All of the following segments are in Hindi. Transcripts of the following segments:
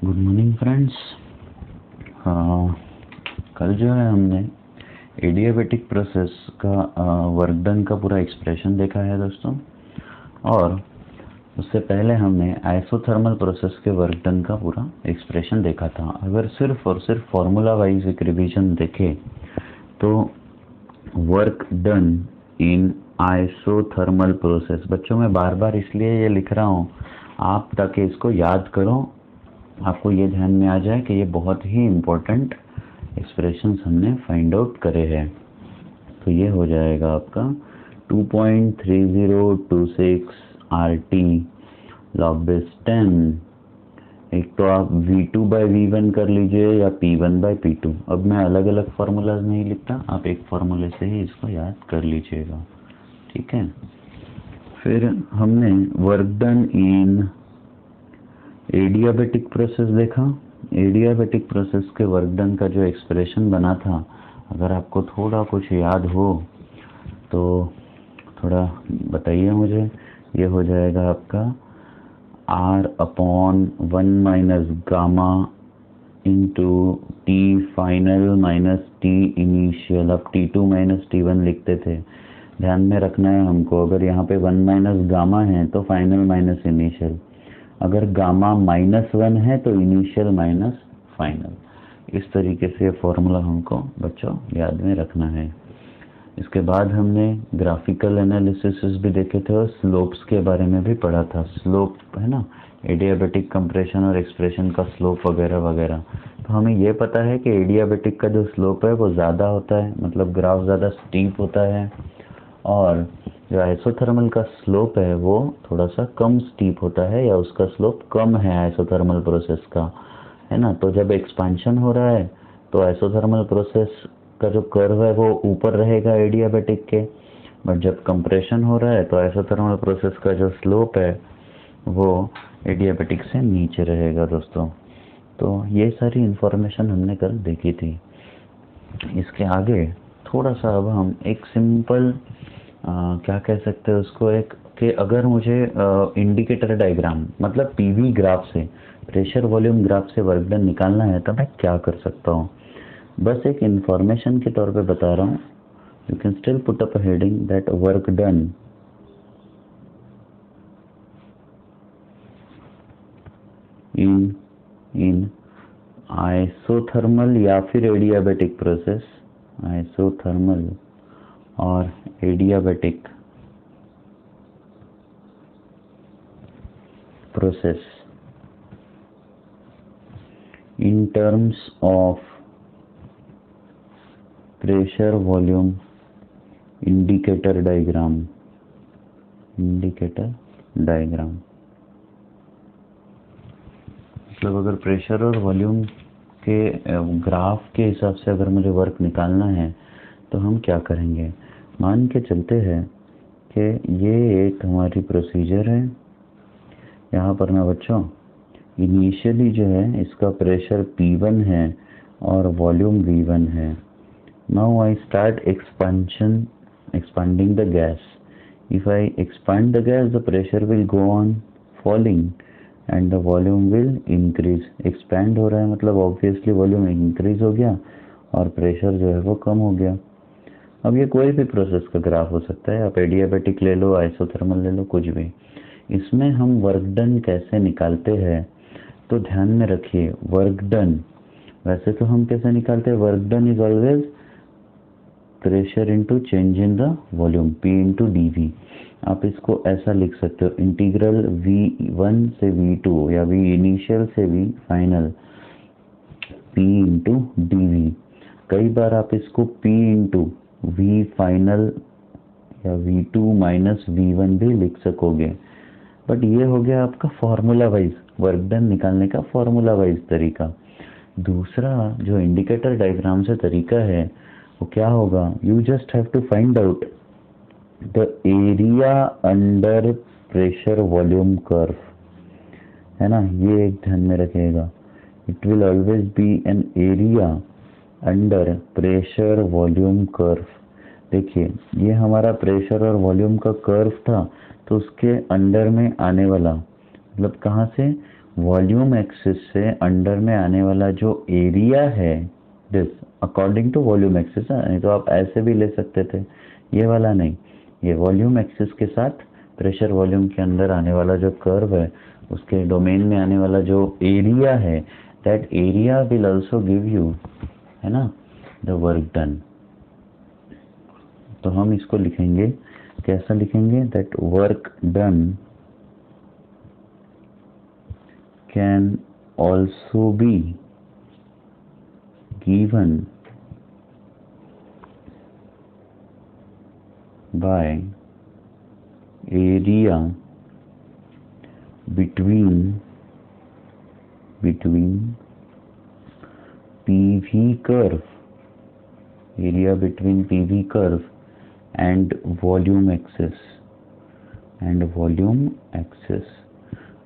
Good morning friends. कल जो है हमने एडियाबेटिक प्रोसेस का वर्क डन का पूरा एक्सप्रेशन देखा है दोस्तों, और उससे पहले हमने आइसोथर्मल प्रोसेस के वर्क डन का पूरा एक्सप्रेशन देखा था। अगर सिर्फ और सिर्फ फॉर्मूला वाइज एक रिवीजन देखें तो work done in isothermal process, बच्चों मैं बार बार इसलिए ये लिख रहा हूँ आप ताकि इसको याद करो, आपको ये ध्यान में आ जाए कि ये बहुत ही इम्पोर्टेंट एक्सप्रेशंस हमने फाइंड आउट करे हैं। तो ये हो जाएगा आपका 2.3026 RT log base 10। एक तो आप V2/V1 कर लीजिए या P1/P2। अब मैं अलग अलग फार्मूलाज नहीं लिखता, आप एक फार्मूले से ही इसको याद कर लीजिएगा, ठीक है। फिर हमने work done in adiabatic process देखा। एडियाबेटिक प्रोसेस के वर्क डन का जो एक्सप्रेशन बना था, अगर आपको थोड़ा कुछ याद हो तो थोड़ा बताइए मुझे। ये हो जाएगा आपका R/1 - gamma into T final minus T initial. अब T2 - T1 लिखते थे, ध्यान में रखना है हमको, अगर यहाँ पे 1 - गामा है तो फाइनल माइनस इनिशियल, अगर गामा -1 है तो इनिशियल माइनस फाइनल। इस तरीके से फॉर्मूला हमको बच्चों याद में रखना है। इसके बाद हमने ग्राफिकल एनालिसिस भी देखे थे और स्लोप्स के बारे में भी पढ़ा था। स्लोप है ना, एडियाबेटिक कंप्रेशन और एक्सप्रेशन का स्लोप वगैरह वगैरह। तो हमें ये पता है कि एडियाबेटिक का जो स्लोप है वो ज़्यादा होता है, मतलब ग्राफ ज़्यादा स्टीप होता है, और जो आइसोथर्मल का स्लोप है वो थोड़ा सा कम स्टीप होता है, या उसका स्लोप कम है आइसोथर्मल प्रोसेस का, है ना। तो जब एक्सपांशन हो रहा है तो आइसोथर्मल प्रोसेस का जो कर्व है वो ऊपर रहेगा एडियाबेटिक के, बट जब कंप्रेशन हो रहा है तो आइसोथर्मल प्रोसेस का जो स्लोप है वो एडियाबेटिक से नीचे रहेगा दोस्तों। तो ये सारी इंफॉर्मेशन हमने कल देखी थी। इसके आगे थोड़ा सा अब हम एक सिंपल क्या कह सकते हैं उसको, एक कि अगर मुझे इंडिकेटर डायग्राम मतलब पीवी ग्राफ से, प्रेशर वॉल्यूम ग्राफ से वर्क डन निकालना है तो मैं क्या कर सकता हूँ। बस एक इंफॉर्मेशन के तौर पे बता रहा हूँ। You can still put up a heading that work done in isothermal या फिर एडियाबेटिक प्रोसेस, आइसोथर्मल और adiabatic process in terms of pressure volume indicator diagram। मतलब अगर प्रेशर और वॉल्यूम के ग्राफ के हिसाब से अगर मुझे वर्क निकालना है तो हम क्या करेंगे। मान के चलते हैं कि ये एक हमारी प्रोसीजर है। यहाँ पर ना बच्चों इनिशियली जो है इसका प्रेशर P1 है और वॉल्यूम V1 है। Now I start expanding the gas. If I expand the gas, the pressure will go on falling and the volume will increase. expand हो रहा है मतलब ऑब्वियसली वॉल्यूम इंक्रीज हो गया और प्रेशर जो है वो कम हो गया। अब ये कोई भी प्रोसेस का ग्राफ हो सकता है, आप एडियाबेटिक ले लो, आइसोथर्मल ले लो, कुछ भी। इसमें हम वर्क डन कैसे निकालते हैं तो ध्यान में रखिए, वर्क डन वैसे तो हम कैसे निकालते हैं, work done is always pressure into change in the volume, P into dV। आप इसको ऐसा लिख सकते हो, इंटीग्रल V1 से V2 या V इनिशियल से V final P into dV। कई बार आप इसको P इंटू V फाइनल या V2 माइनस V1 भी लिख सकोगे, बट ये हो गया आपका फॉर्मूला वाइज वर्क डन निकालने का फॉर्मूला वाइज तरीका। दूसरा जो इंडिकेटर डायग्राम से तरीका है वो क्या होगा, you just have to find out the area under pressure volume curve, है ना। ये एक ध्यान में रखिएगा, it will always be an area under pressure volume curve. देखिए ये हमारा प्रेशर और वॉल्यूम का कर्व था, तो उसके अंडर में आने वाला मतलब कहाँ से, वॉल्यूम एक्सिस से अंडर में आने वाला जो एरिया है, this according to volume axis, नहीं तो आप ऐसे भी ले सकते थे, ये वाला नहीं, ये वॉल्यूम एक्सिस के साथ प्रेशर वॉल्यूम के अंदर आने वाला जो कर्व है, उसके डोमेन में आने वाला जो एरिया है, that area will also give you, है ना, द वर्क डन। तो हम इसको लिखेंगे, कैसा लिखेंगे, that work done can also be given by area between PV curve, area between PV curve and volume axis,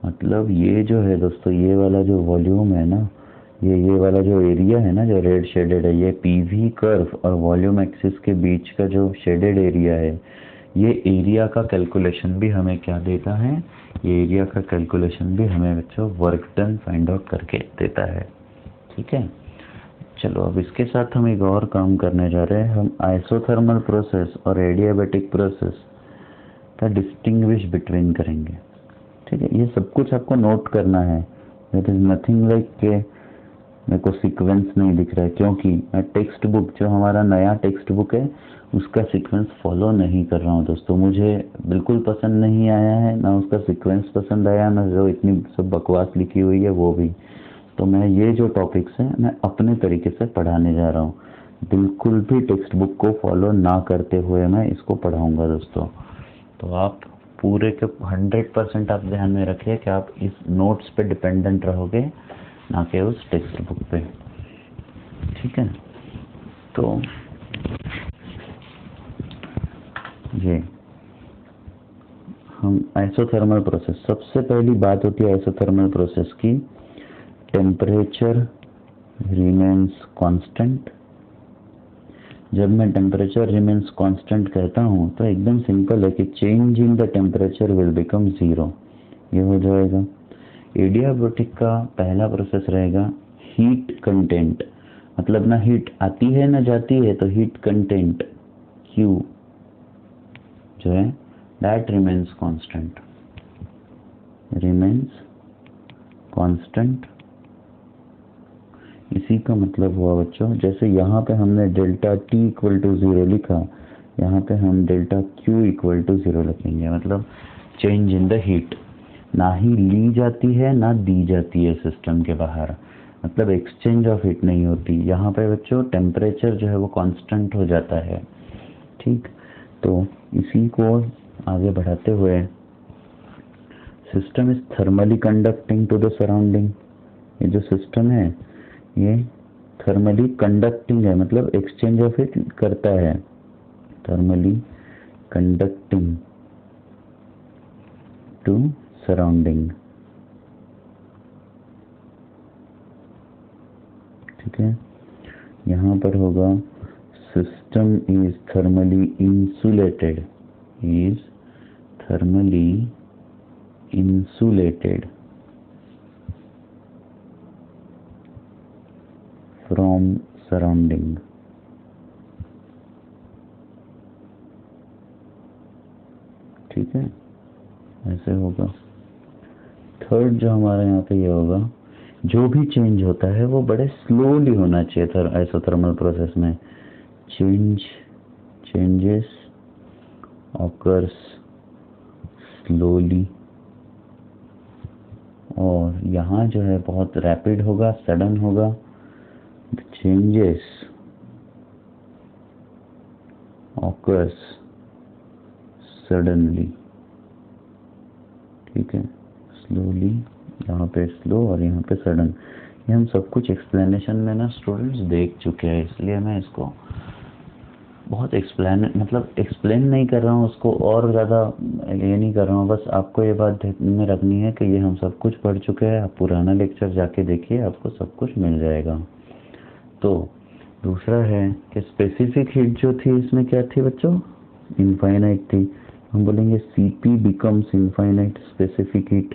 मतलब ये जो है दोस्तों, ये वाला जो वॉल्यूम है ना, ये वाला जो एरिया है ना जो रेड शेडेड है, ये पीवी कर्व और वॉल्यूम एक्सिस के बीच का जो शेडेड एरिया है, ये एरिया का कैलकुलेशन भी हमें क्या देता है, ये एरिया का कैलकुलेशन भी हमें बच्चों वर्क डन फाइंड आउट करके देता है। ठीक है, चलो अब इसके साथ हम एक और काम करने जा रहे हैं। हम आइसोथर्मल प्रोसेस और एडियाबैटिक प्रोसेस का डिस्टिंग्विश बिटवीन करेंगे। ठीक है, ये सब कुछ आपको नोट करना है। इट इज़ नथिंग लाइक के मेरे को सीक्वेंस नहीं दिख रहा है, क्योंकि मैं टेक्स्ट बुक, जो हमारा नया टेक्स्ट बुक है, उसका सीक्वेंस फॉलो नहीं कर रहा हूँ दोस्तों। मुझे बिल्कुल पसंद नहीं आया है, ना उसका सीक्वेंस पसंद आया, ना जो इतनी सब बकवास लिखी हुई है वो भी। तो मैं ये जो टॉपिक्स हैं मैं अपने तरीके से पढ़ाने जा रहा हूँ, बिल्कुल भी टेक्स्ट बुक को फॉलो ना करते हुए मैं इसको पढ़ाऊँगा दोस्तों। तो आप पूरे के 100% आप ध्यान में रखिए कि आप इस नोट्स पे डिपेंडेंट रहोगे, ना कि उस टेक्स्ट बुक पे। ठीक है, तो ये हम आइसोथर्मल प्रोसेस, सबसे पहली बात होती है आइसोथर्मल प्रोसेस की, टेम्परेचर रिमेन्स कांस्टेंट। जब मैं टेम्परेचर रिमेन्स कांस्टेंट कहता हूँ तो एकदम सिंपल है कि change in the temperature will become 0, ये हो जाएगा। एडियाबैटिक का पहला प्रोसेस रहेगा हीट कंटेंट, मतलब ना हीट आती है ना जाती है, तो हीट कंटेंट Q जो है दैट रिमेन्स कांस्टेंट, इसी का मतलब हुआ बच्चों, जैसे यहाँ पे हमने डेल्टा T इक्वल टू 0 लिखा, यहाँ पे हम डेल्टा Q इक्वल टू 0 लिखेंगे, मतलब चेंज इन द हीट, ना ही ली जाती है ना दी जाती है सिस्टम के बाहर, मतलब एक्सचेंज ऑफ हीट नहीं होती। यहाँ पे बच्चों टेम्परेचर जो है वो कांस्टेंट हो जाता है। ठीक, तो इसी को आगे बढ़ाते हुए, system is thermally conducting to the surrounding, ये जो सिस्टम है ये थर्मली कंडक्टिंग है, मतलब एक्सचेंज ऑफ हीट करता है, थर्मली कंडक्टिंग टू सराउंडिंग। ठीक है, यहाँ पर होगा system is thermally insulated, from surrounding. ठीक है, ऐसे होगा। थर्ड जो हमारे यहाँ पे ये होगा, जो भी चेंज होता है वो बड़े स्लोली होना चाहिए आइसोथर्मल प्रोसेस में। चेंजेस ऑकर्स स्लोली, और यहाँ जो है बहुत रैपिड होगा, सडन होगा। Changes occurs suddenly. ठीक है, स्लोली, यहाँ पे स्लो और यहाँ पे सडन। ये हम सब कुछ एक्सप्लेनेशन में ना स्टूडेंट्स देख चुके हैं, इसलिए मैं इसको बहुत एक्सप्लेन नहीं कर रहा हूँ उसको, और ज़्यादा ये नहीं कर रहा हूँ। बस आपको ये बात ध्यान में रखनी है कि ये हम सब कुछ पढ़ चुके हैं। आप पुराना लेक्चर जाके देखिए, आपको सब कुछ मिल जाएगा। तो दूसरा है कि स्पेसिफिक हीट जो थी इसमें क्या थी बच्चों, इनफाइनाइट थी। हम बोलेंगे Cp becomes infinite specific heat,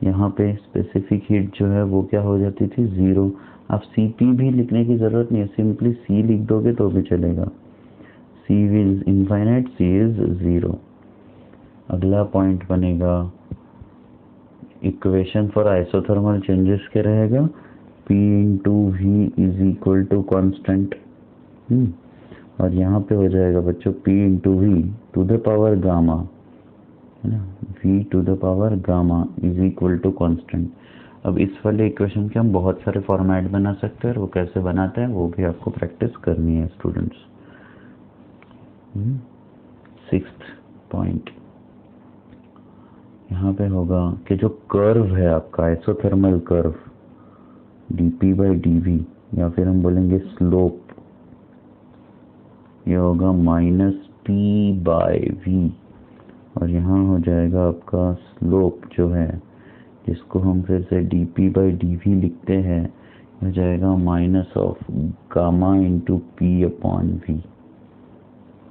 यहाँ पे स्पेसिफिक हीट जो है वो क्या हो जाती थी, 0। अब Cp भी लिखने की ज़रूरत नहीं है, सिंपली C लिख दोगे तो भी चलेगा। C is infinite, C is 0। अगला पॉइंट बनेगा, इक्वेशन फॉर आइसोथर्मल चेंजेस क्या रहेगा, P into V is equal to constant. और यहाँ पे हो जाएगा बच्चों P into V to the power gamma, है ना, V to the power gamma is equal to constant. अब इस वाले इक्वेशन के हम बहुत सारे फॉर्मेट बना सकते हैं, और वो कैसे बनाते हैं वो भी आपको प्रैक्टिस करनी है स्टूडेंट्स। 6th पॉइंट यहाँ पे होगा कि जो कर्व है आपका isothermal curve dp by dv, या फिर हम बोलेंगे स्लोप, ये होगा माइनस p बाई v, और यहाँ हो जाएगा आपका स्लोप जो है, जिसको हम फिर से dp बाई dv लिखते हैं, हो जाएगा minus of gamma into P upon V.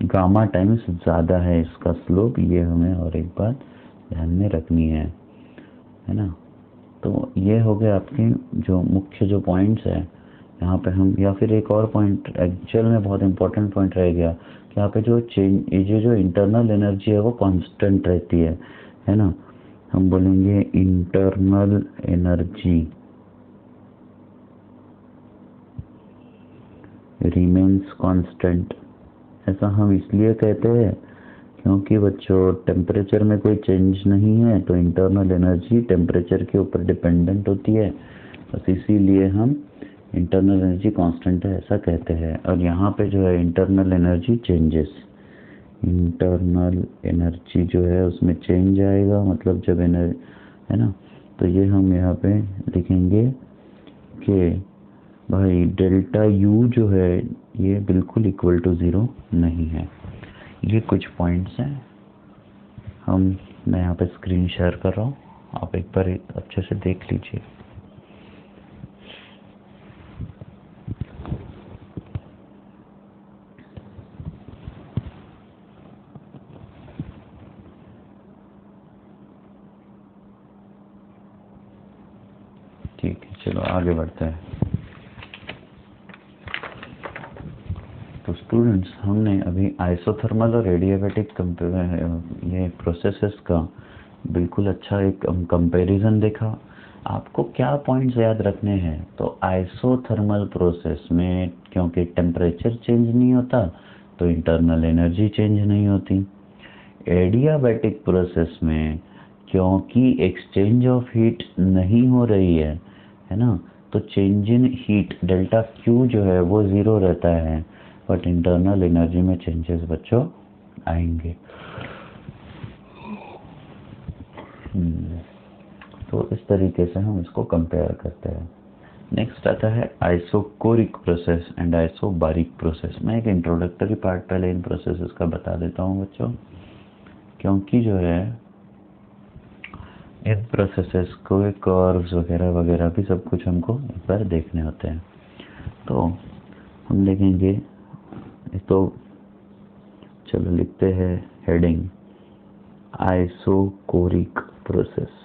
Gamma times ज़्यादा है इसका स्लोप, ये हमें और एक बात ध्यान में रखनी है ना। तो ये हो गए आपके जो मुख्य जो पॉइंट्स हैं यहाँ पे हम, या फिर एक और पॉइंट एक्चुअल में बहुत इंपॉर्टेंट पॉइंट रह गया कि यहाँ पे जो चेंज, ये जो इंटरनल एनर्जी है वो कांस्टेंट रहती है ना। हम बोलेंगे इंटरनल एनर्जी रिमेन्स कांस्टेंट। ऐसा हम इसलिए कहते हैं क्योंकि बच्चों टेम्परेचर में कोई चेंज नहीं है, तो इंटरनल एनर्जी टेम्परेचर के ऊपर डिपेंडेंट होती है, बस इसीलिए हम इंटरनल एनर्जी कांस्टेंट है ऐसा कहते हैं। और यहाँ पे जो है internal energy changes, internal energy जो है उसमें चेंज आएगा, मतलब जब एनर्जी, है ना, तो ये हम यहाँ पे लिखेंगे कि भाई डेल्टा U जो है ये बिल्कुल इक्वल टू 0 नहीं है। ये कुछ पॉइंट्स हैं, मैं यहाँ पे स्क्रीन शेयर कर रहा हूँ, आप एक बार अच्छे से देख लीजिए। ठीक है, चलो आगे बढ़ते हैं। तो स्टूडेंट्स, हमने अभी आइसोथर्मल और एडियाबैटिक ये प्रोसेसेस का बिल्कुल अच्छा एक कंपैरिजन देखा। आपको क्या पॉइंट्स याद रखने हैं, तो आइसोथर्मल प्रोसेस में क्योंकि टेम्परेचर चेंज नहीं होता तो इंटरनल एनर्जी चेंज नहीं होती। एडियाबैटिक प्रोसेस में क्योंकि एक्सचेंज ऑफ हीट नहीं हो रही है ना, तो change in heat delta Q जो है वो 0 रहता है, बट इंटरनल एनर्जी में चेंजेस बच्चों आएंगे। तो इस तरीके से हम इसको कंपेयर करते हैं। नेक्स्ट आता है isochoric process and isobaric process. मैं एक इंट्रोडक्टरी पार्ट पहले इन प्रोसेसेस का बता देता हूँ बच्चों, क्योंकि जो है इन प्रोसेसेस को कर्व्स वगैरह वगैरह भी सब कुछ हमको एक बार देखने होते हैं। तो हम देखेंगे, तो चलो लिखते हैं heading isochoric process.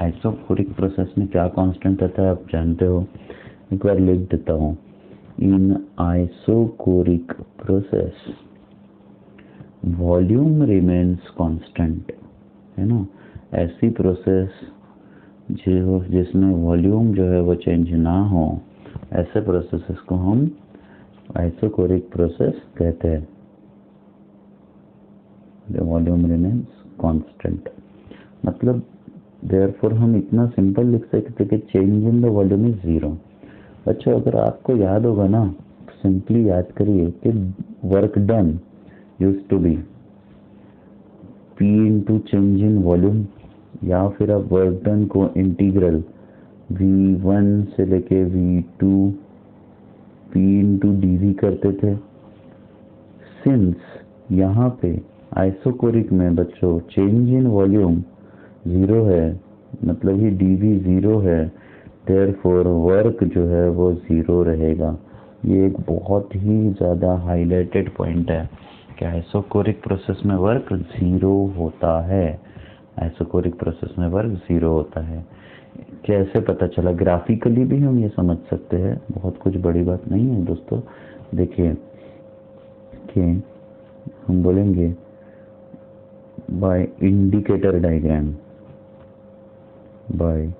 Isochoric process में क्या कांस्टेंट रहता है आप जानते हो, एक बार लिख देता हूँ। In isochoric process volume remains constant, है ना। ऐसी प्रोसेस जिसमें वॉल्यूम जो है वो चेंज ना हो, ऐसे प्रोसेसेस को हम आइसोकोरिक प्रोसेस कहते हैं। वॉल्यूम रिमेन्स कांस्टेंट मतलब देयरफॉर हम इतना सिंपल लिख सकते कि change in the volume is 0। अच्छा, अगर आपको याद होगा ना, सिंपली याद करिए कि work done used to be P into change in volume, या फिर आप वर्क डन को इंटीग्रल V1 से लेके V2 P इंटू dV करते थे, सिंस यहाँ पे आइसोकोरिक में बच्चों चेंज इन वॉल्यूम 0 है, मतलब ही dV 0 है, देयरफॉर वर्क जो है वो 0 रहेगा। ये एक बहुत ही ज़्यादा हाईलाइटेड पॉइंट है कि आइसोकोरिक प्रोसेस में वर्क 0 होता है। आइसोकोरिक प्रोसेस में वर्क 0 होता है। कैसे पता चला? ग्राफिकली भी हम ये समझ सकते हैं, बहुत कुछ बड़ी बात नहीं है दोस्तों। देखिए कि हम बोलेंगे by indicator diagram, by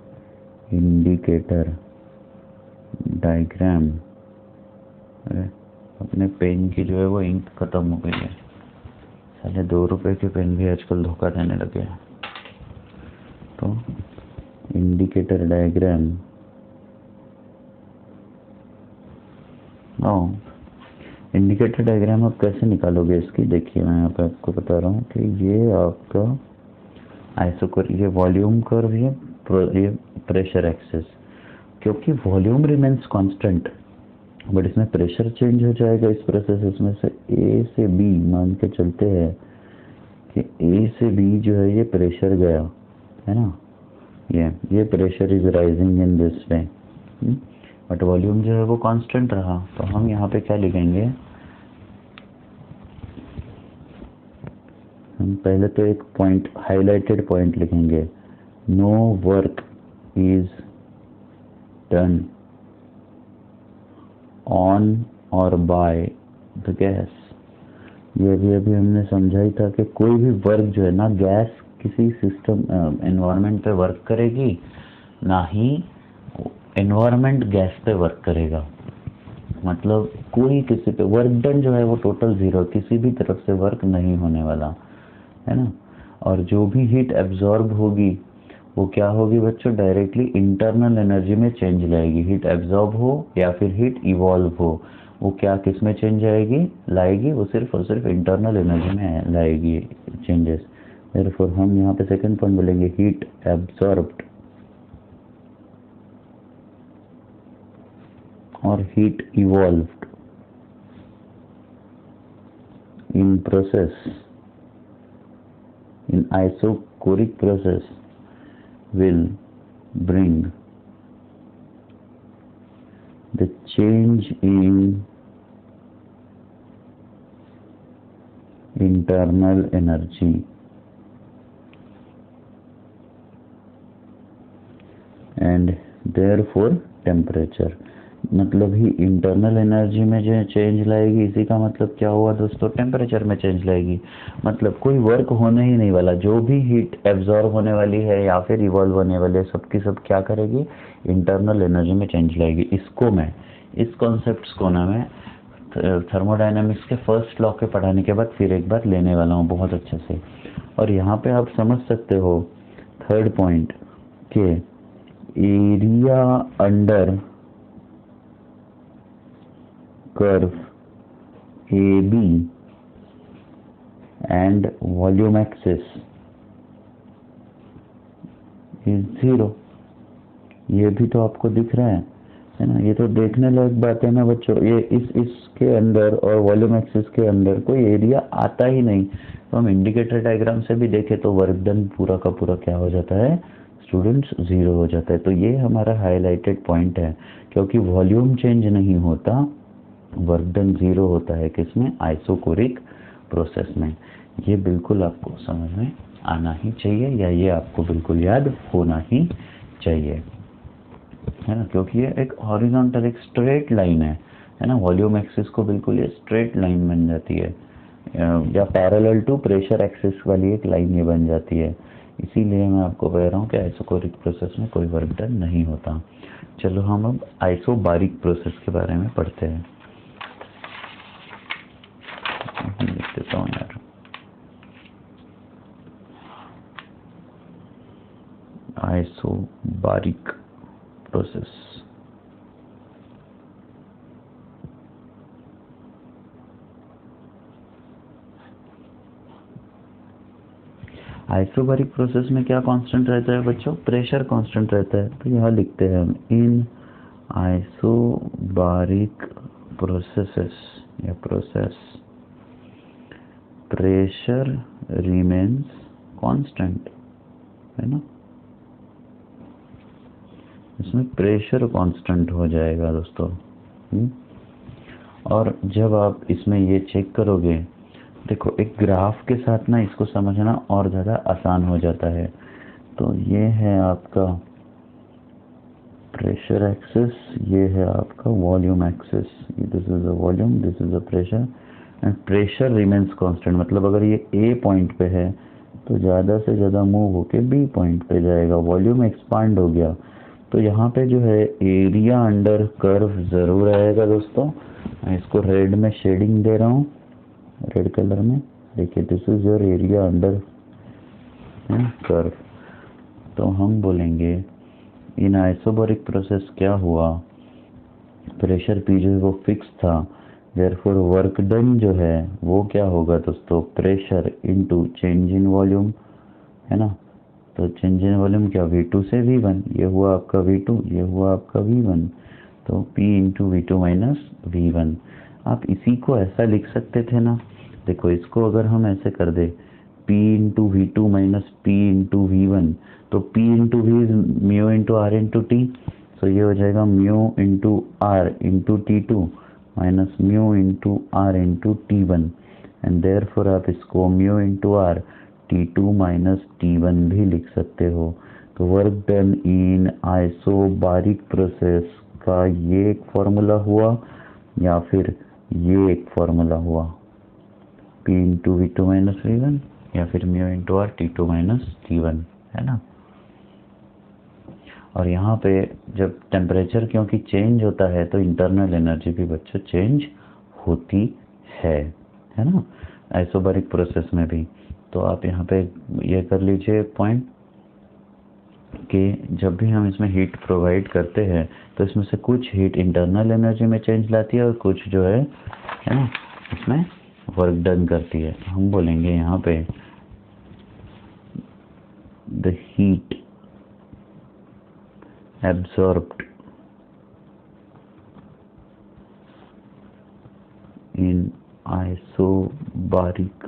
indicator diagram. अपने पेन की जो है वो इंक खत्म हो गई है। साले 2 रुपए के पेन भी आजकल धोखा देने लगे हैं। तो इंडिकेटर डायग्राम, इंडिकेटर डायग्राम आप कैसे निकालोगे इसकी? देखिए मैं यहाँ पे आपको बता रहा हूँ कि ये आपका आइसोकोरिक, ये वॉल्यूम कर्व, ये प्रेशर एक्सिस। क्योंकि वॉल्यूम रिमेन्स कांस्टेंट, बट इसमें प्रेशर चेंज हो जाएगा इस प्रोसेस। इसमें से ए से बी मान के चलते हैं कि ए से बी जो है ये प्रेशर गया है ना, ये pressure is rising in this way, but volume जो है वो कांस्टेंट रहा। तो हम यहाँ पे क्या लिखेंगे? हम पहले तो एक पॉइंट, हाईलाइटेड पॉइंट लिखेंगे, no work is done on और बाय द गैस। ये भी अभी हमने समझा ही था कि कोई भी वर्क जो है ना, गैस किसी सिस्टम एनवायरनमेंट पे वर्क करेगी, ना ही एनवायरनमेंट गैस पे वर्क करेगा। मतलब कोई किसी पे वर्क डन जो है वो टोटल 0, किसी भी तरफ से वर्क नहीं होने वाला है ना। और जो भी हीट एब्जॉर्ब होगी वो क्या होगी बच्चों? डायरेक्टली इंटरनल एनर्जी में चेंज लाएगी। हीट एब्जॉर्ब हो या फिर हीट इवॉल्व हो, वो क्या किस में चेंज लाएगी? वो सिर्फ और सिर्फ इंटरनल एनर्जी में लाएगी चेंजेस। देयरफॉर हम यहाँ पे सेकंड पॉइंट बोलेंगे, हीट एब्जॉर्ब्ड और heat evolved in process, in isochoric process will bring the change in internal energy and therefore temperature। मतलब ही इंटरनल एनर्जी में जो चेंज लाएगी, इसी का मतलब क्या हुआ दोस्तों? टेम्परेचर में चेंज लाएगी। मतलब कोई वर्क होने ही नहीं वाला, जो भी हीट एब्जॉर्ब होने वाली है या फिर इवॉल्व होने वाली है, सबकी सब क्या करेगी? इंटरनल एनर्जी में चेंज लाएगी। इसको मैं, इस कॉन्सेप्ट को ना मैं थर्मोडायनेमिक्स के फर्स्ट लॉ के पढ़ाने के बाद फिर एक बार लेने वाला हूँ बहुत अच्छे से। और यहाँ पे आप समझ सकते हो थर्ड पॉइंट के area under curve AB and volume axis is 0। ये भी तो आपको दिख रहा है ना? ये तो देखने लायक बात है ना बच्चों। ये इसके अंदर और वॉल्यूम एक्सिस के अंदर कोई एरिया आता ही नहीं। तो हम इंडिकेटर डायग्राम से भी देखें तो वर्क डन पूरा का पूरा क्या हो जाता है स्टूडेंट्स? 0 हो जाता है। तो ये हमारा हाईलाइटेड पॉइंट है, क्योंकि वॉल्यूम चेंज नहीं होता, वर्क डन 0 होता है। किसमें? आइसोकोरिक प्रोसेस में। ये बिल्कुल आपको समझ में आना ही चाहिए, या ये आपको बिल्कुल याद होना ही चाहिए, है ना? क्योंकि ये एक हॉरिजॉन्टल, एक स्ट्रेट लाइन है ना। वॉल्यूम एक्सिस को बिल्कुल ये स्ट्रेट लाइन बन जाती है, या पैरेलल टू प्रेशर एक्सिस वाली एक लाइन ये बन जाती है। इसीलिए मैं आपको कह रहा हूँ कि आइसोकोरिक प्रोसेस में कोई वर्क डन नहीं होता। चलो हम अब आइसोबारिक प्रोसेस के बारे में पढ़ते हैं। लिख देता हूँ यार, आइसोबारिक प्रोसेस। आइसोबारिक प्रोसेस में क्या कांस्टेंट रहता है बच्चों? प्रेशर कांस्टेंट रहता है। तो यहाँ लिखते हैं हम, इन आइसोबारिक प्रोसेसेस या प्रोसेस प्रेशर रिमेन्स कांस्टेंट, है ना, इसमें प्रेशर कांस्टेंट हो जाएगा दोस्तों। और जब आप इसमें ये चेक करोगे, देखो एक ग्राफ के साथ ना इसको समझना और ज़्यादा आसान हो जाता है। तो ये है आपका प्रेशर एक्सिस, ये है आपका volume axis, this is a volume, this is a pressure, and pressure remains constant. मतलब अगर ये ए पॉइंट पे है तो ज़्यादा से ज़्यादा मूव होके बी पॉइंट पे जाएगा, वॉल्यूम एक्सपांड हो गया। तो यहाँ पे जो है एरिया अंडर कर्व ज़रूर आएगा दोस्तों। मैं इसको रेड में शेडिंग दे रहा हूँ, रेड कलर में, देखिए this is your area under curve. तो हम बोलेंगे इन आइसोबैरिक प्रोसेस क्या हुआ, प्रेशर पी जो है वो फिक्स था, देयरफॉर वर्क डन जो है वो क्या होगा दोस्तों, pressure into change in volume, है ना। तो चेंज इन वॉल्यूम क्या, V2 से V1, ये हुआ आपका V2, ये हुआ आपका V1, तो P into V2 minus V1। आप इसी को ऐसा लिख सकते थे ना, देखो इसको अगर हम ऐसे कर दे P into V2 minus P into V1, तो P into V mu into R into T, तो ये हो जाएगा mu into R into T2 minus mu into R into T1, and therefore आप इसको mu into R T2 minus T1 भी लिख सकते हो। तो work done in isobaric process का ये एक फॉर्मूला हुआ, या फिर ये एक फॉर्मूला हुआ, P into V2 minus V1, या फिर mu into R T2 minus T1, है ना। और यहाँ पे जब टेम्परेचर क्योंकि चेंज होता है तो इंटरनल एनर्जी भी बच्चों चेंज होती है ना, आइसोबारिक प्रोसेस में भी। तो आप यहाँ पे ये कर लीजिए पॉइंट कि जब भी हम इसमें हीट प्रोवाइड करते हैं तो इसमें से कुछ हीट इंटरनल एनर्जी में चेंज लाती है और कुछ जो है ना इसमें वर्क डन करती है। हम बोलेंगे यहाँ पे the heat absorbed in isobaric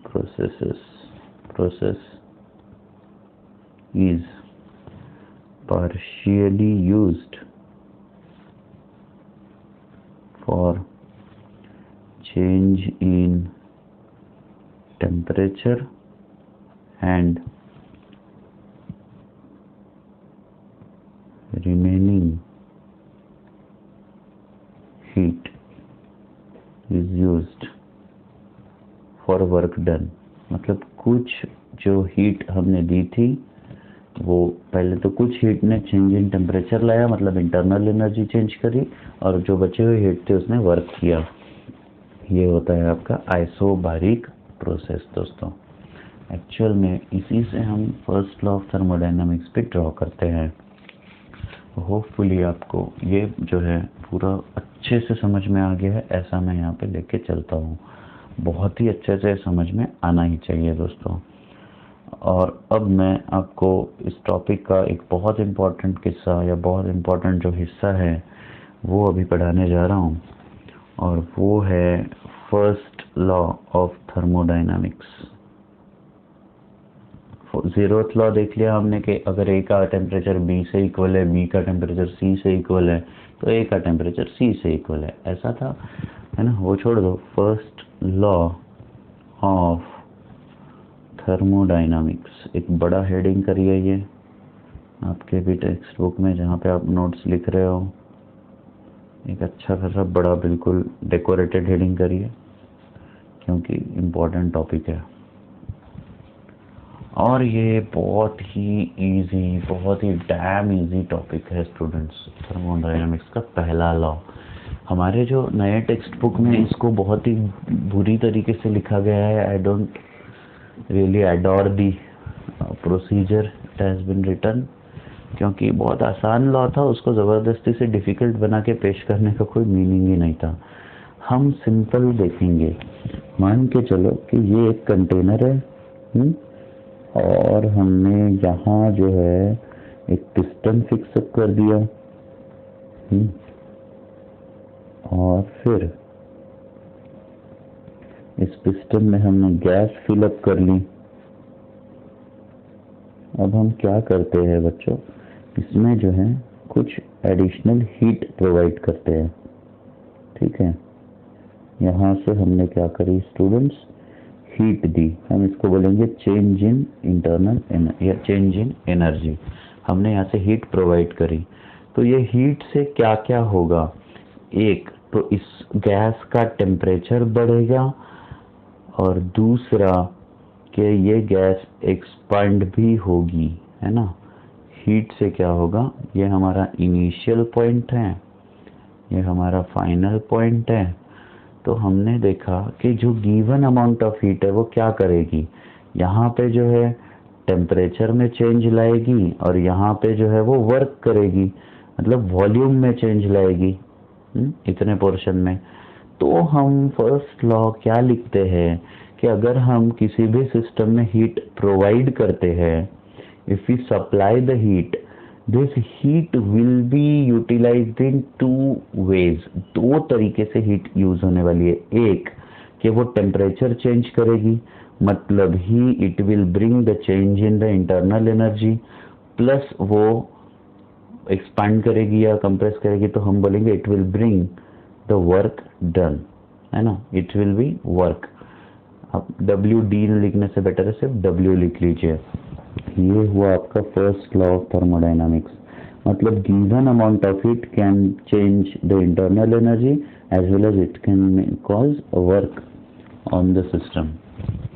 process is partially used for change in temperature and remaining heat is used for work done। मतलब कुछ जो हीट हमने दी थी वो पहले तो कुछ हीट ने चेंज इन टेम्परेचर लाया, मतलब इंटरनल एनर्जी चेंज करी, और जो बचे हुए हीट थे उसने वर्क किया। ये होता है आपका आइसोबारिक प्रोसेस दोस्तों। एक्चुअल में इसी से हम फर्स्ट लॉ ऑफ थर्मोडायनामिक्स पे ड्रॉ करते हैं। होपफुली आपको ये जो है पूरा अच्छे से समझ में आ गया है, ऐसा मैं यहाँ पे लेके चलता हूँ। बहुत ही अच्छे से समझ में आना ही चाहिए दोस्तों। और अब मैं आपको इस टॉपिक का एक बहुत इम्पोर्टेंट किस्सा या बहुत इम्पोर्टेंट जो हिस्सा है वो अभी पढ़ाने जा रहा हूँ, और वो है first law of thermodynamics. Zeroth law देख लिया हमने कि अगर ए का टेम्परेचर बी से इक्वल है, बी का टेम्परेचर सी से इक्वल है, तो ए का टेम्परेचर सी से इक्वल है, ऐसा था, है ना। वो छोड़ दो, फर्स्ट लॉ ऑफ थर्मोडायनामिक्स एक बड़ा हेडिंग करिए ये आपके भी टेक्स्ट बुक में जहाँ पे आप नोट्स लिख रहे हो, एक अच्छा खासा बड़ा बिल्कुल डेकोरेटेड हेडिंग करिए, क्योंकि इम्पोर्टेंट टॉपिक है। और ये बहुत ही इजी, बहुत ही डैम इजी टॉपिक है स्टूडेंट्स, थर्मोडायनामिक्स का पहला लॉ। हमारे जो नए टेक्स्ट बुक में इसको बहुत ही बुरी तरीके से लिखा गया है। I don't really adore the procedure it has been written, क्योंकि बहुत आसान लॉ था, उसको ज़बरदस्ती से डिफ़िकल्ट बना के पेश करने का कोई मीनिंग ही नहीं था। हम सिंपल देखेंगे, मान के चलो कि ये एक कंटेनर है, और हमने यहाँ जो है एक पिस्टन फिक्स कर दिया, और फिर इस पिस्टन में हमने गैस फिलअप कर ली। अब हम क्या करते हैं बच्चों, इसमें जो है कुछ एडिशनल हीट प्रोवाइड करते हैं। ठीक है, यहाँ से हमने क्या करी स्टूडेंट्स, हीट दी। हम इसको बोलेंगे चेंज इन इंटरनल या चेंज इन एनर्जी। हमने यहाँ से हीट प्रोवाइड करी, तो ये हीट से क्या क्या होगा, एक तो इस गैस का टेम्परेचर बढ़ेगा, और दूसरा कि ये गैस एक्सपांड भी होगी, है ना। हीट से क्या होगा, ये हमारा इनिशियल पॉइंट है, ये हमारा फाइनल पॉइंट है। तो हमने देखा कि जो गिवन अमाउंट ऑफ हीट है वो क्या करेगी, यहाँ पे जो है टेम्परेचर में चेंज लाएगी, और यहाँ पे जो है वो वर्क करेगी, मतलब वॉल्यूम में चेंज लाएगी इतने पोर्शन में। तो हम फर्स्ट लॉ क्या लिखते हैं कि अगर हम किसी भी सिस्टम में हीट प्रोवाइड करते हैं, if we supply the heat, this heat will be utilised in two ways. दो तरीके से हीट यूज होने वाली है। एक कि वो टेम्परेचर चेंज करेगी, मतलब ही it will bring the change in the internal energy, plus वो एक्सपांड करेगी या कंप्रेस करेगी, तो हम बोलेंगे it will bring the work done, है ना, इट विल बी वर्क। अब WD लिखने से बेटर है सिर्फ W लिख लीजिए। ये हुआ आपका फर्स्ट लॉ ऑफ थर्मोडायनामिक्स, मतलब given amount of heat can change the internal energy as well as it can cause work on the system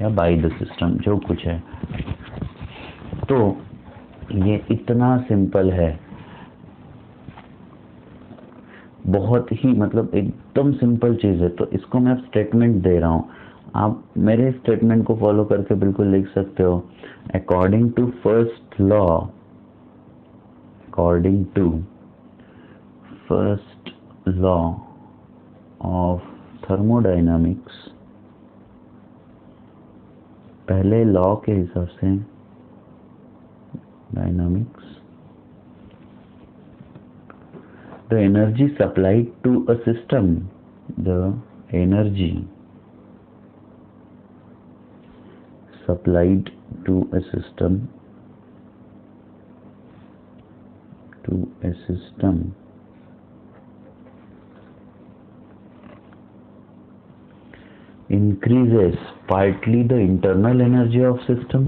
या बाय द सिस्टम, जो कुछ है। तो ये इतना सिंपल है, बहुत ही मतलब एकदम सिंपल चीज़ है। तो इसको मैं स्टेटमेंट दे रहा हूँ, आप मेरे स्टेटमेंट को फॉलो करके बिल्कुल लिख सकते हो। According to first law, according to first law of thermodynamics, पहले लॉ के हिसाब से dynamics, the energy supplied to a system, the energy supplied to a system, increases partly the internal energy of system,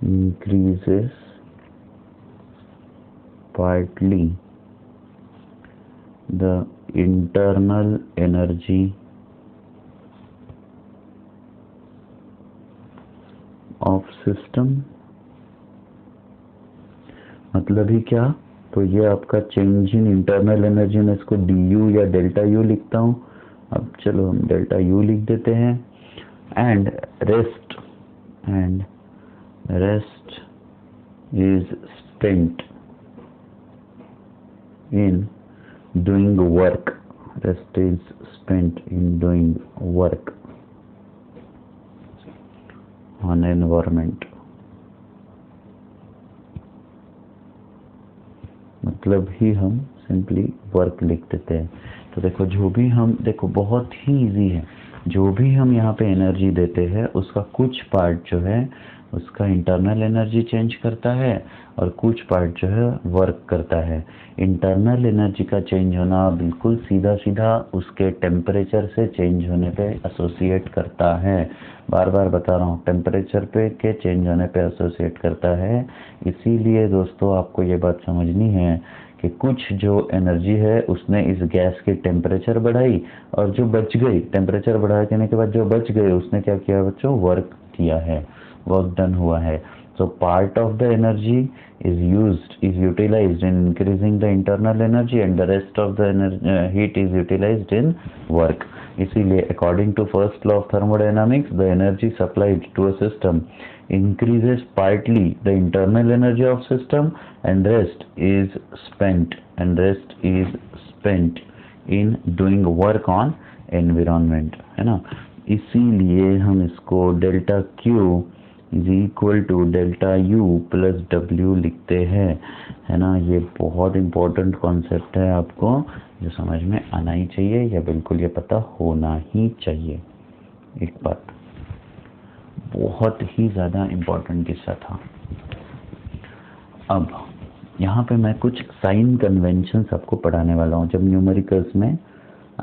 increases partly the internal energy of system, मतलब ही क्या, तो ये आपका चेंज इन इंटरनल एनर्जी, में इसको DU या डेल्टा U लिखता हूँ। अब चलो हम डेल्टा U लिख देते हैं। And rest is spent in doing work, rest is spent in doing work on environment, मतलब ही हम सिंपली वर्क लिख देते हैं। तो देखो जो भी हम, देखो बहुत ही इजी है, जो भी हम यहाँ पे एनर्जी देते हैं उसका कुछ पार्ट जो है उसका इंटरनल एनर्जी चेंज करता है, और कुछ पार्ट जो है वर्क करता है। इंटरनल एनर्जी का चेंज होना बिल्कुल सीधा सीधा उसके टेम्परेचर से चेंज होने पे एसोसिएट करता है। बार बार बता रहा हूँ, टेम्परेचर पे के चेंज होने पे एसोसिएट करता है। इसीलिए दोस्तों आपको ये बात समझनी है कि कुछ जो एनर्जी है उसने इस गैस की टेम्परेचर बढ़ाई, और जो बच गई, टेम्परेचर बढ़ा देने के बाद जो बच गई उसने क्या किया बच्चों, वर्क किया है, वर्क डन हुआ है। So part of the energy is utilized in increasing the internal energy, and the rest of the heat is utilized in work. इसीलिए according to first law of thermodynamics, the energy supplied to a system increases partly the internal energy of system, and rest is spent in doing work on environment, है ना। इसीलिए हम इसको delta Q is equal to delta U plus W लिखते हैं, है ना। ये बहुत इम्पोर्टेंट कॉन्सेप्ट है, आपको जो समझ में आना ही चाहिए, या बिल्कुल ये पता होना ही चाहिए। एक बात, बहुत ही ज़्यादा इम्पोर्टेंट किस्सा था। अब यहाँ पे मैं कुछ साइन कन्वेंशंस आपको पढ़ाने वाला हूँ जब न्यूमेरिकल्स में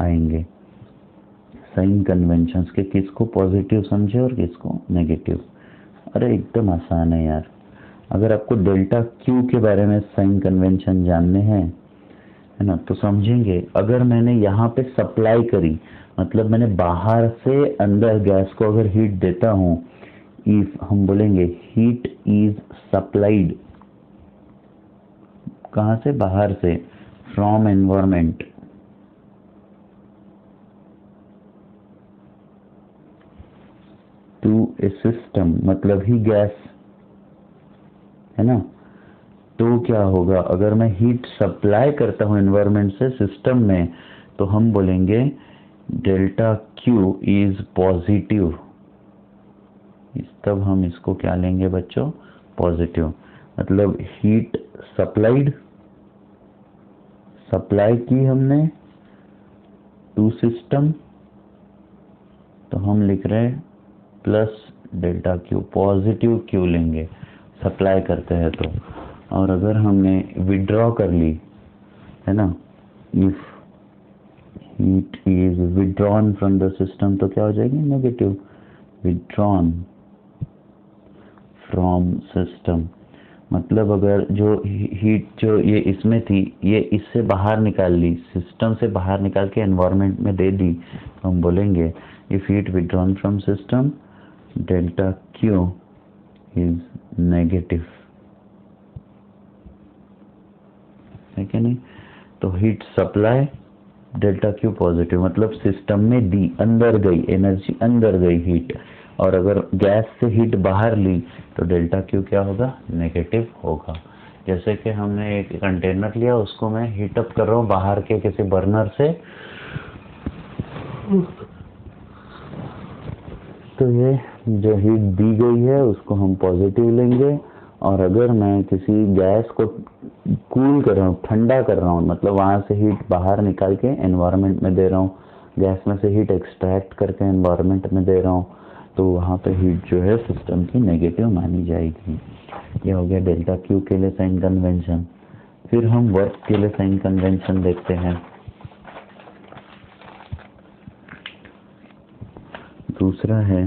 आएंगे। साइन कन्वेंशंस के किसको पॉजिटिव समझे और किसको नेगेटिव। अरे एकदम आसान है यार। अगर आपको डेल्टा क्यू के बारे में साइन कन्वेंशन जानने हैं, है ना, तो समझेंगे। अगर मैंने यहाँ पे सप्लाई करी, मतलब मैंने बाहर से अंदर गैस को अगर हीट देता हूँ, इफ हम बोलेंगे हीट इज सप्लाइड, कहाँ से? बाहर से, from environment to a system, मतलब ही गैस, है ना। तो क्या होगा अगर मैं हीट सप्लाई करता हूं एनवायरमेंट से सिस्टम में, तो हम बोलेंगे डेल्टा क्यू इज पॉजिटिव। तब हम इसको क्या लेंगे बच्चों? पॉजिटिव। मतलब हीट सप्लाई की हमने टू सिस्टम, तो हम लिख रहे हैं plus delta Q, positive Q लेंगे सप्लाई करते हैं तो। और अगर हमने विड्रॉ कर ली, है ना, if heat is withdrawn from the system, तो क्या हो जाएगी? Negative, withdrawn from system. मतलब अगर जो हीट जो ये इसमें थी, ये इससे बाहर निकाल ली, सिस्टम से बाहर निकाल के एनवायरनमेंट में दे दी, तो हम बोलेंगे if heat withdrawn from system delta Q is negative, है कि नहीं। तो heat supply delta Q positive, मतलब सिस्टम में दी, अंदर गई एनर्जी, अंदर गई हीट। और अगर गैस से हीट बाहर ली तो डेल्टा क्यू क्या होगा? नेगेटिव होगा। जैसे कि हमने एक कंटेनर लिया, उसको मैं हीट अप कर रहा हूँ बाहर के किसी बर्नर से, तो ये जो हीट दी गई है उसको हम पॉजिटिव लेंगे। और अगर मैं किसी गैस को कूल कर रहा हूँ, ठंडा कर रहा हूँ, मतलब वहां से हीट बाहर निकाल के एनवायरनमेंट में दे रहा हूँ, गैस में से हीट एक्सट्रैक्ट करके एनवायरनमेंट में दे रहा हूँ, तो वहाँ पे हीट जो है सिस्टम की नेगेटिव मानी जाएगी। ये हो गया डेल्टा क्यू के लिए साइन कन्वेंशन। फिर हम वर्क के लिए साइन कन्वेंशन देखते हैं। दूसरा है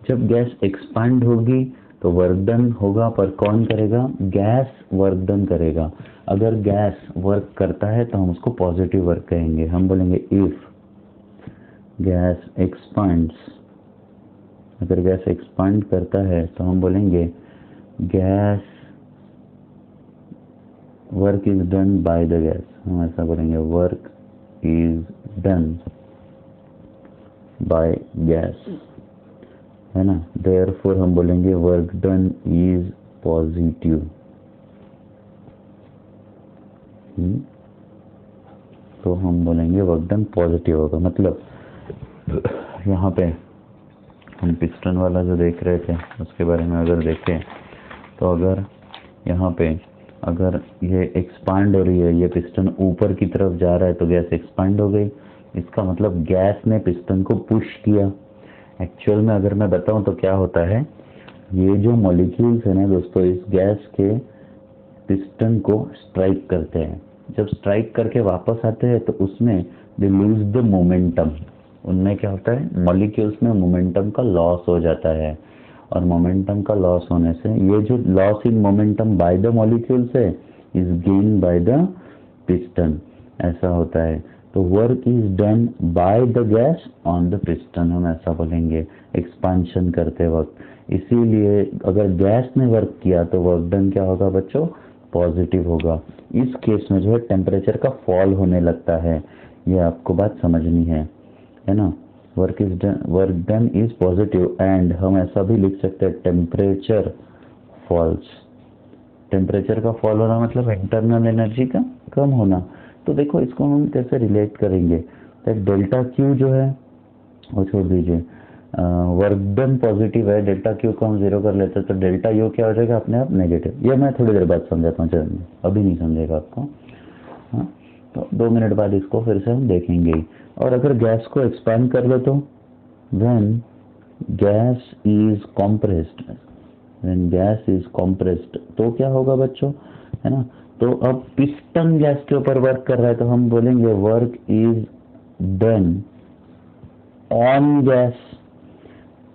जब गैस एक्सपांड होगी तो वर्क डन होगा, पर कौन करेगा? गैस वर्क डन करेगा। अगर गैस वर्क करता है तो हम उसको पॉजिटिव वर्क कहेंगे। हम बोलेंगे इफ गैस एक्सपांड्स, अगर गैस एक्सपांड करता है तो हम बोलेंगे gas work is done by the gas, हम ऐसा बोलेंगे work is done by gas, है ना। देयरफॉर हम बोलेंगे वर्क डन इज पॉजिटिव। तो हम बोलेंगे वर्क डन पॉजिटिव होगा। मतलब यहाँ पे हम पिस्टन वाला जो देख रहे थे उसके बारे में अगर देखें, तो अगर यहाँ पे अगर ये एक्सपांड हो रही है, ये पिस्टन ऊपर की तरफ जा रहा है, तो गैस एक्सपांड हो गई। इसका मतलब गैस ने पिस्टन को पुश किया। एक्चुअल में अगर मैं बताऊं तो क्या होता है, ये जो मॉलिक्यूल्स है ना दोस्तों, इस गैस के पिस्टन को स्ट्राइक करते हैं। जब स्ट्राइक करके वापस आते हैं तो उसमें दे लूज द मोमेंटम। उनमें क्या होता है, मॉलिक्यूल्स में मोमेंटम का लॉस हो जाता है। और मोमेंटम का लॉस होने से ये जो loss in momentum by the molecules है is gain by the piston, ऐसा होता है। तो work is done by the gas on the piston, हम ऐसा बोलेंगे एक्सपांशन करते वक्त। इसीलिए अगर गैस ने वर्क किया तो वर्क डन क्या होगा बच्चों? पॉजिटिव होगा। इस केस में जो है टेम्परेचर का फॉल होने लगता है। ये आपको बात समझनी है ना। Work done is positive and हम ऐसा भी लिख सकते हैं टेम्परेचर फॉल्स। टेम्परेचर का फॉल होना मतलब इंटरनल एनर्जी का कम होना। तो देखो इसको हम कैसे रिलेट करेंगे। तो डेल्टा क्यू जो है वो छोड़ दीजिए, वर्क डन पॉजिटिव है, डेल्टा क्यू को हम जीरो कर लेते हैं, तो डेल्टा यू क्या हो जाएगा अपने आप? नेगेटिव। ये मैं थोड़ी देर बाद समझाता हूँ, चलिए अभी नहीं समझेगा आपको। हाँ, तो 2 मिनट बाद इसको फिर से हम देखेंगे ही। और अगर गैस को एक्सपांड कर दो तो when gas is compressed, when gas is compressed तो क्या होगा बच्चों, है ना। तो अब पिस्टन गैस के ऊपर वर्क कर रहा है तो हम बोलेंगे work is done on gas.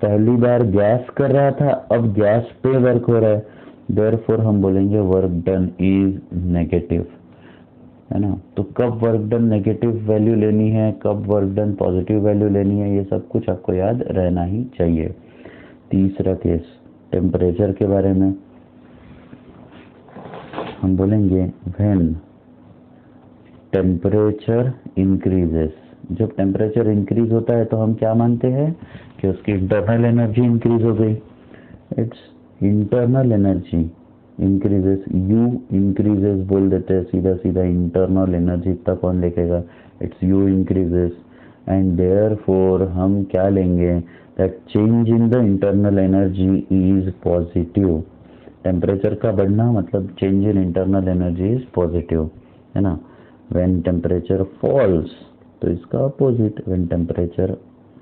पहली बार गैस कर रहा था, अब गैस पे वर्क हो रहा है, देयरफॉर हम बोलेंगे वर्क डन इज नेगेटिव, है ना। तो कब वर्क डन नेगेटिव वैल्यू लेनी है, कब वर्क डन पॉजिटिव वैल्यू लेनी है, ये सब कुछ आपको याद रहना ही चाहिए। तीसरा केस टेम्परेचर के बारे में हम बोलेंगे व्हेन टेम्परेचर इंक्रीजेस। जब टेम्परेचर इंक्रीज होता है तो हम क्या मानते हैं कि उसकी इंटरनल एनर्जी इंक्रीज हो गई। It's internal energy increases, you increases बोल देते हैं सीधा सीधा, इंटरनल एनर्जी इतना कौन लिखेगा, its U increases and therefore हम क्या लेंगे that change in the internal energy is positive. Temperature का बढ़ना मतलब change in internal energy is positive, है ना। व्हेन टेम्परेचर फॉल्स तो इसका opposite, when temperature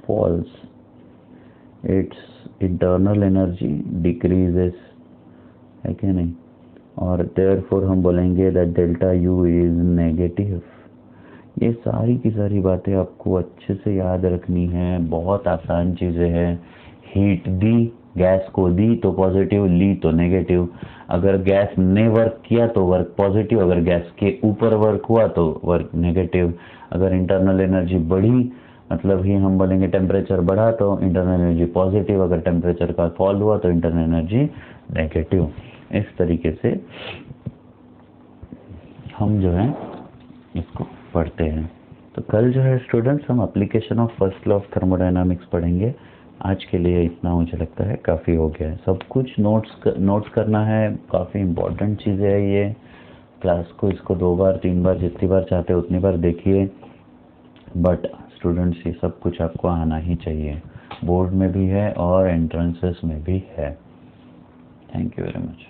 falls its internal energy decreases, है क्या नहीं। और देयरफॉर हम बोलेंगे that delta U is negative. ये सारी की सारी बातें आपको अच्छे से याद रखनी है, बहुत आसान चीज़ें हैं। हीट दी, गैस को दी तो पॉजिटिव, ली तो नेगेटिव। अगर गैस ने वर्क किया तो वर्क पॉजिटिव, अगर गैस के ऊपर वर्क हुआ तो वर्क नेगेटिव। अगर इंटरनल एनर्जी बढ़ी मतलब ही हम बोलेंगे टेम्परेचर बढ़ा तो इंटरनल एनर्जी पॉजिटिव, अगर टेम्परेचर का फॉल हुआ तो इंटरनल एनर्जी नेगेटिव। इस तरीके से हम जो है इसको पढ़ते हैं। तो कल जो है स्टूडेंट्स हम application of first law of thermodynamics पढ़ेंगे। आज के लिए इतना मुझे लगता है काफ़ी हो गया है। सब कुछ नोट्स करना है, काफ़ी इम्पोर्टेंट चीज़ें है ये। क्लास को इसको 2 बार 3 बार जितनी बार चाहते हो उतनी बार देखिए, बट स्टूडेंट्स ये सब कुछ आपको आना ही चाहिए। बोर्ड में भी है और एंट्रेंसेस में भी है। Thank you very much.